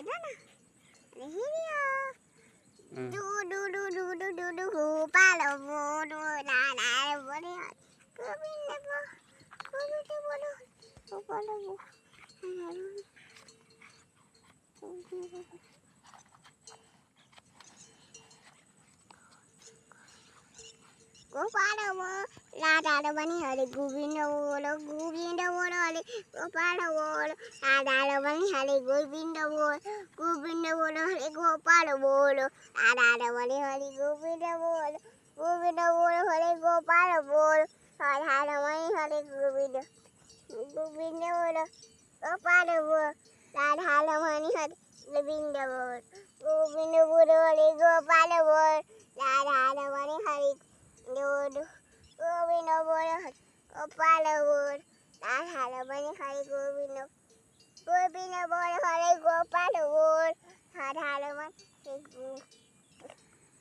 না না হিরিও ডু ডু ডু ডু ডু ডু ডু হু পালো মোডু না না বলে গোবিন্দ গোবিন্দ বলো বলো গোপালো রাধা বনি হরে গোবিন্দ বলো হরে গোপালো বলো রাধা বনি হরে গোবিন্দ বলো হরে গোপালো বলো রাধা বনি হরে গোবিন্দ বলো হরে গোপালো বলো রাধা বনি হরে গোবিন্দ বলো গোপালো বলো রাধা বনি হরে গোবিন্দ বলো হরে গোপালো বলো রাধা বনি হরে Dudu, Govinda bolo hari, Gopala bolo, Radha bani hari Govinda bolo hari Gopala bolo, Radha bani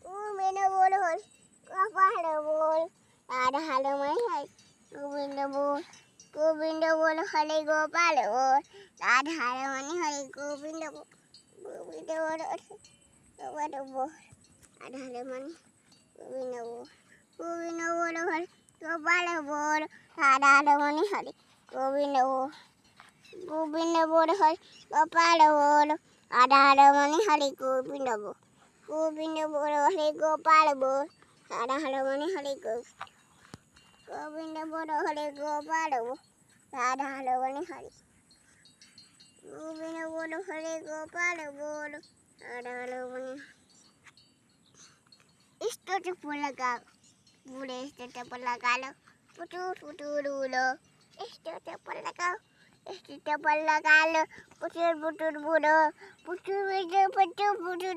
Govinda bolo hari Gopala bolo, Radha bani hari Govinda bolo hari Gopala bolo, Radha bani hari Govinda bolo hari Gopala bolo, Radha bani Govinda bolo. Govinda bolo hari Gopala bolo Radha bani hari Govinda bolo hari Gopala bolo Radha bani hari Govinda bolo hari Gopala bolo Radha bani hari Govinda bolo hari Gopala bolo Radha bani hari Govinda bolo hari Gopala bolo Radha bani Isto pulaga Bude este por la galo, puturulo. Este por la galo, este por la galo, putur, putur, putur, putur, putur, putur,